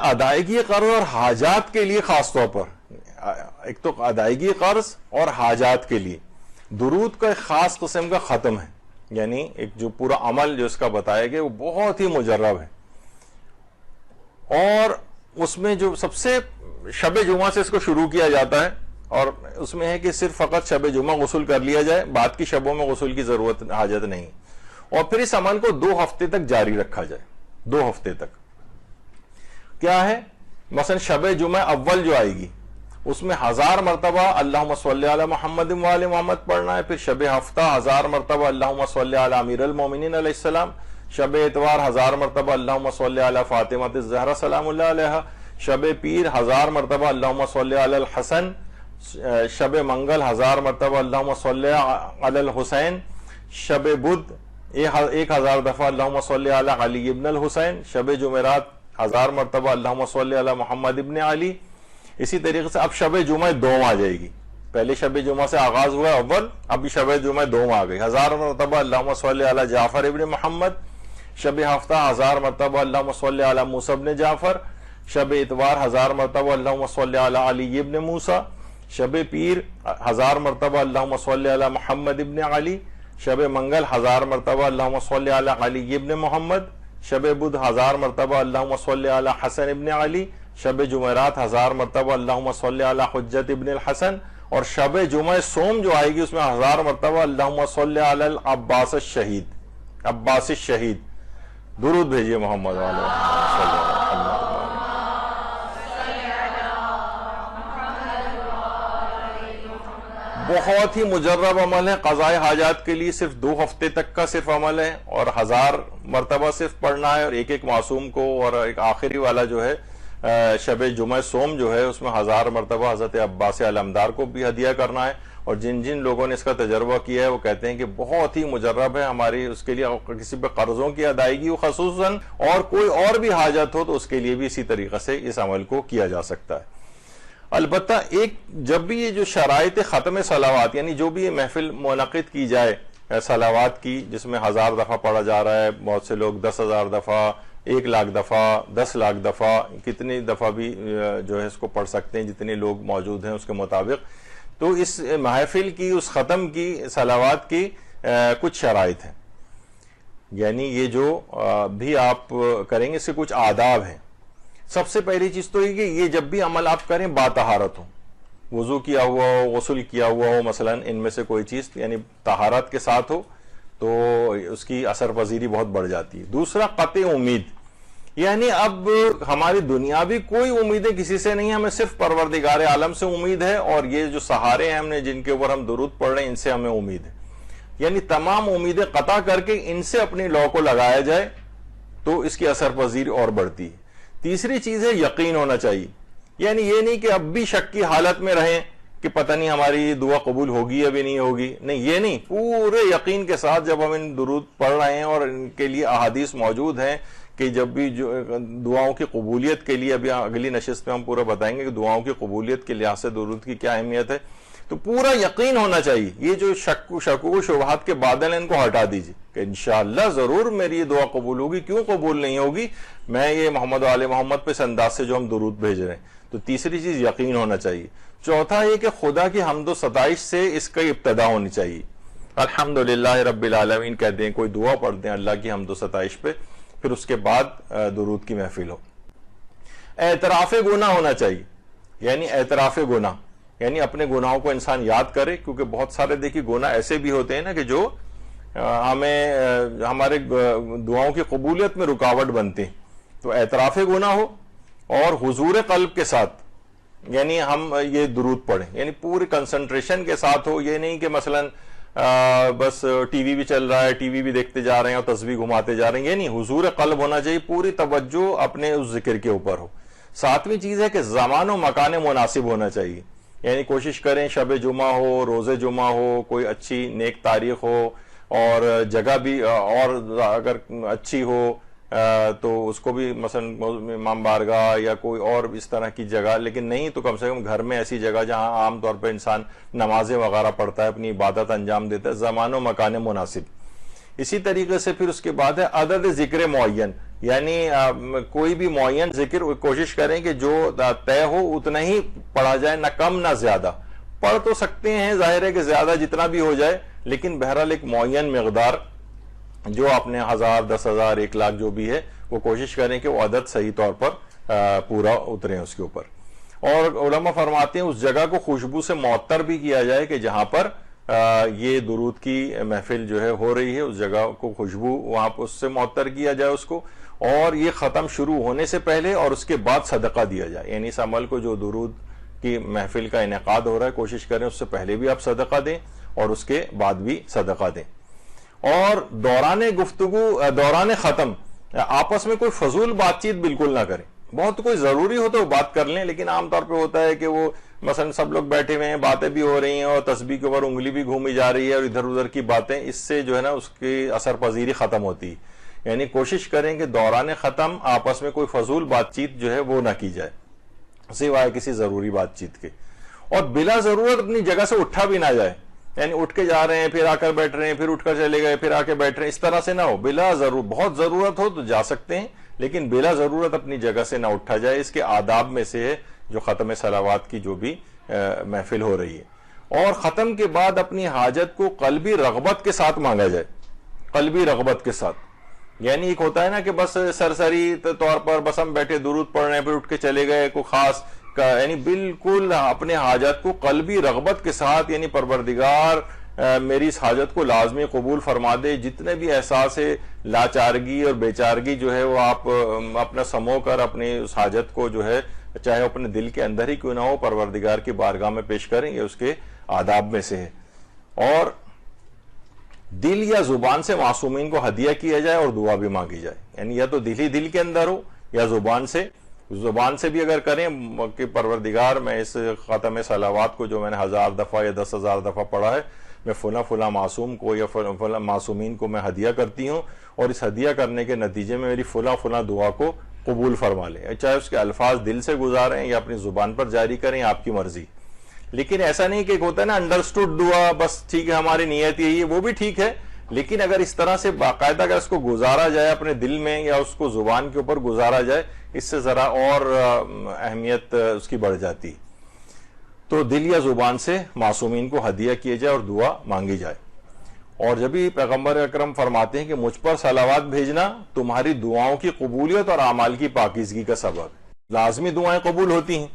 ادائیگی قرض اور حاجات کے لیے خاص طور پر، ایک تو ادائیگی قرض اور حاجات کے لیے درود کا ایک خاص قسم کا ختم ہے، یعنی ایک جو پورا عمل جو اس کا بتایا گیا وہ بہت ہی مجرب ہے، اور اس میں جو سب سے شب جمعہ سے اس کو شروع کیا جاتا ہے، اور اس میں ہے کہ صرف فقط شب جمعہ غسل کر لیا جائے، بعد کی شبوں میں غسل کی ضرورت حاجت نہیں، اور پھر اس عمل کو 2 ہفتے تک جاری رکھا جائے، 2 ہفتے تک۔ کیا ہے؟ مثلا شب جمعہ اول جو آئے گی اس میں 1000 مرتبہ اللہم صلی علی محمد و آل محمد پڑھنا ہے، پھر شب ہفتہ 1000 مرتبہ اللہم صلی علی امیر المومنین علیہ السلام، شب اتوار 1000 مرتبہ اللہم صلی علی فاطمہ الزہرا سلام اللہ علیہا، شب پیر 1000 مرتبہ اللہم صلی علی الحسن، شب منگل 1000 مرتبہ اللہم صلی علی الحسین، شب بدھ 1000 دفعہ اللہم صلی علی علی ابن الحسین، شب جمعرات 1000 مرتبہ اللہم صلی علی محمد ابن علی۔ اسی طریقے سے اب شب جمعہ دوم آ جائے گی، پہلے شب جمعہ سے آغاز ہوا اول، اب شب جمعہ دوم آ گئی، 1000 مرتبہ اللہم صلی علی جعفر ابن محمد، شب ہفتہ 1000 مرتبہ اللہم صلی علی موسیٰ ابن جعفر، شب اتوار 1000 مرتبہ اللہم صلی علی علی ابن موسیٰ، شب پیر 1000 مرتبہ اللہم صلی علی محمد ابن علی، شب منگل 1000 مرتبہ اللہم صلی علی علی ابن محمد، شب بدھ 1000 مرتبہ اللہم صلی علی حسن ابن علی، شب جمعرات 1000 مرتبہ اللہم صلی علی حجت ابن الحسن، اور شب جمعہ سوم جو آئے گی اس میں 1000 مرتبہ اللہم صلی علی العباس الشہید، عباس الشہید۔ درود بھیجئے محمد صلی اللہ علیہ وسلم۔ بہت ہی مجرب عمل ہے، قضاء حاجات کے لیے صرف 2 ہفتے تک کا صرف عمل ہے، اور 1000 مرتبہ صرف پڑھنا ہے، اور ایک معصوم کو، اور ایک آخری والا جو ہے شب جمعہ سوم جو ہے اس میں 1000 مرتبہ حضرت عباس علمدار کو بھی ہدیہ کرنا ہے، اور جن جن لوگوں نے اس کا تجربہ کیا ہے وہ کہتے ہیں کہ بہت ہی مجرب ہے، ہماری اس کے لیے کسی پہ قرضوں کی ادائیگی ہو خصوصاً، اور کوئی اور بھی حاجت ہو تو اس کے لیے بھی اسی طریقے سے اس عمل کو کیا جا سکتا ہے۔ البتہ جب بھی یہ جو شرائط ختم صلوات، یعنی جو بھی یہ محفل منعقد کی جائے صلوات کی، جس میں 1000 دفعہ پڑھا جا رہا ہے، بہت سے لوگ 10,000 دفعہ، 1,00,000 دفعہ، 10,00,000 دفعہ، کتنی دفعہ بھی جو ہے اس کو پڑھ سکتے ہیں جتنے لوگ موجود ہیں اس کے مطابق، تو اس محفل کی، اس ختم کی صلوات کی کچھ شرائط ہیں، یعنی یہ جو بھی آپ کریں گے اس سے کچھ آداب ہیں۔ سب سے پہلی چیز تو یہ کہ یہ جب بھی عمل آپ کریں باطہارت ہو، وضو کیا ہوا ہو، غسل کیا ہوا ہو، مثلا ان میں سے کوئی چیز یعنی طہارت کے ساتھ ہو تو اس کی اثر پذیری بہت بڑھ جاتی ہے۔ دوسرا قطع امید، یعنی اب ہماری دنیاوی کوئی امیدیں کسی سے نہیں، ہمیں صرف پروردگار عالم سے امید ہے، اور یہ جو سہارے ہیں ہم نے جن کے اوپر ہم درود پڑھ رہے ہیں ان سے ہمیں امید ہے، یعنی تمام امیدیں قطع کر کے ان سے اپنی لو کو لگایا جائے تو اس کی اثر پذیری اور بڑھتی ہے۔ تیسری چیز ہے یقین ہونا چاہیے، یعنی یہ نہیں کہ اب بھی شک کی حالت میں رہیں کہ پتہ نہیں ہماری دعا قبول ہوگی یا بھی نہیں ہوگی، نہیں، یہ نہیں، پورے یقین کے ساتھ جب ہم ان درود پڑھ رہے ہیں، اور ان کے لیے احادیث موجود ہیں کہ جب بھی جو دعاؤں کی قبولیت کے لیے، ابھی اگلی نشست میں ہم پورا بتائیں گے کہ دعاؤں کی قبولیت کے لحاظ سے درود کی کیا اہمیت ہے، تو پورا یقین ہونا چاہیے۔ یہ جو شک و شبہات کے بادل ہیں ان کو ہٹا دیجیے کہ انشاءاللہ ضرور میری یہ دعا قبول ہوگی، کیوں قبول نہیں ہوگی، میں یہ محمد و آل محمد پہ اس انداز سے جو ہم درود بھیج رہے ہیں۔ تو تیسری چیز یقین ہونا چاہیے۔ چوتھا یہ کہ خدا کی حمد و ستائش سے اس کی ابتدا ہونی چاہیے، الحمدللہ رب العالمین کہتے ہیں، کوئی دعا پڑھتے ہیں اللہ کی حمد و ستائش پہ، پھر اس کے بعد درود کی محفل ہو۔ اعتراف گناہ ہونا چاہیے، یعنی اعتراف گناہ، یعنی اپنے گناہوں کو انسان یاد کرے، کیونکہ بہت سارے دیکھیے گناہ ایسے بھی ہوتے ہیں نا کہ جو ہمیں ہمارے دعاؤں کی قبولیت میں رکاوٹ بنتے ہیں، تو اعتراف گناہ ہو اور حضور قلب کے ساتھ، یعنی ہم یہ درود پڑھیں، یعنی پوری کنسنٹریشن کے ساتھ ہو، یہ نہیں کہ مثلا بس ٹی وی بھی چل رہا ہے، ٹی وی بھی دیکھتے جا رہے ہیں اور تسبیح گھماتے جا رہے ہیں، یہ نہیں، حضور قلب ہونا چاہیے، پوری توجہ اپنے اس ذکر کے اوپر ہو۔ ساتویں چیز ہے کہ زمان و مکان مناسب ہونا چاہیے، یعنی کوشش کریں شب جمعہ ہو، روز جمعہ ہو، کوئی اچھی نیک تاریخ ہو، اور جگہ بھی اور اگر اچھی ہو تو اس کو بھی مثلا امام بارگاہ یا کوئی اور اس طرح کی جگہ، لیکن نہیں تو کم سے کم گھر میں ایسی جگہ جہاں عام طور پہ انسان نمازیں وغیرہ پڑھتا ہے، اپنی عبادت انجام دیتا ہے، زمان و مکان مناسب۔ اسی طریقے سے پھر اس کے بعد ہے عدد ذکر معین، یعنی کوئی بھی معین ذکر کوشش کریں کہ جو طے ہو اتنا ہی پڑھا جائے، نہ کم نہ زیادہ. پڑھ تو سکتے ہیں، ظاہر ہے کہ زیادہ جتنا بھی ہو جائے، لیکن بہرحال ایک معین مقدار جو اپنے 1000 10,000 1,00,000 جو بھی ہے وہ کوشش کریں کہ وہ عدد صحیح طور پر پورا اتریں اس کے اوپر. اور علماء فرماتے ہیں اس جگہ کو خوشبو سے معطر بھی کیا جائے کہ جہاں پر یہ درود کی محفل جو ہے ہو رہی ہے، اس جگہ کو خوشبو وہاں پر اس سے معطر کیا جائے اس کو. اور یہ ختم شروع ہونے سے پہلے اور اس کے بعد صدقہ دیا جائے، یعنی اس عمل کو جو درود کی محفل کا انعقاد ہو رہا ہے کوشش کریں اس سے پہلے بھی آپ صدقہ دیں اور اس کے بعد بھی صدقہ دیں. اور دوران ختم آپس میں کوئی فضول بات چیت بالکل نہ کریں. بہت کوئی ضروری ہو تو بات کر لیں، لیکن عام طور پہ ہوتا ہے کہ وہ مثلا سب لوگ بیٹھے ہوئے ہیں، باتیں بھی ہو رہی ہیں اور تسبیح کے اوپر انگلی بھی گھومی جا رہی ہے اور ادھر ادھر کی باتیں، اس سے جو ہے نا اس کی اثر پذیری ختم ہوتی ہے. یعنی کوشش کریں کہ دوران ختم آپس میں کوئی فضول بات چیت جو ہے وہ نہ کی جائے سوائے کسی ضروری بات چیت کے. اور بلا ضرورت اپنی جگہ سے اٹھا بھی نہ جائے، یعنی اٹھ کے جا رہے ہیں پھر آ کر بیٹھ رہے ہیں، پھر اٹھ کر چلے گئے پھر آ کے بیٹھ رہے ہیں، اس طرح سے نہ ہو. بلا ضرورت، بہت ضرورت ہو تو جا سکتے ہیں، لیکن بلا ضرورت اپنی جگہ سے نہ اٹھا جائے. اس کے آداب میں سے ہے جو ختم صلوات کی جو بھی محفل ہو رہی ہے. اور ختم کے بعد اپنی حاجت کو قلبی رغبت کے ساتھ مانگا جائے، قلبی رغبت کے ساتھ. یعنی ایک ہوتا ہے نا کہ بس سرسری طور پر بس ہم بیٹھے درود پڑھ رہے ہیں پھر اٹھ کے چلے گئے، کوئی خاص یعنی بالکل اپنے حاجت کو قلبی رغبت کے ساتھ، یعنی پروردگار میری اس حاجت کو لازمی قبول فرما دے. جتنے بھی احساس ہے لاچارگی اور بیچارگی جو ہے وہ آپ اپنا سمو کر اپنی اس حاجت کو جو ہے چاہے اپنے دل کے اندر ہی کیوں نہ ہو پروردگار کی بارگاہ میں پیش کریں، یہ اس کے آداب میں سے ہے. اور دل یا زبان سے معصومین کو ہدیہ کیا جائے اور دعا بھی مانگی جائے. یعنی یا تو دل ہی دل کے اندر ہو یا زبان سے بھی اگر کریں کہ پروردگار میں اس ختم صلوات کو جو میں نے 1000 دفعہ یا 10,000 دفعہ پڑھا ہے، میں فلاں معصوم کو یا فلاں معصومین کو میں ہدیہ کرتی ہوں اور اس ہدیہ کرنے کے نتیجے میں میری فلاں دعا کو قبول فرما لے. چاہے اس کے الفاظ دل سے گزاریں یا اپنی زبان پر جاری کریں، آپ کی مرضی. لیکن ایسا نہیں کہ ایک ہوتا ہے نا انڈرسٹوڈ دعا، بس ٹھیک ہے ہماری نیت یہی ہے، وہ بھی ٹھیک ہے، لیکن اگر اس طرح سے باقاعدہ اگر اس کو گزارا جائے اپنے دل میں یا اس کو زبان کے اوپر گزارا جائے، اس سے ذرا اور اہمیت اس کی بڑھ جاتی. تو دل یا زبان سے معصومین کو ہدیہ کیے جائے اور دعا مانگی جائے. اور جب بھی پیغمبر اکرم فرماتے ہیں کہ مجھ پر صلوات بھیجنا تمہاری دعاؤں کی قبولیت اور اعمال کی پاکیزگی کا سبب ہے. لازمی دعائیں قبول ہوتی ہیں،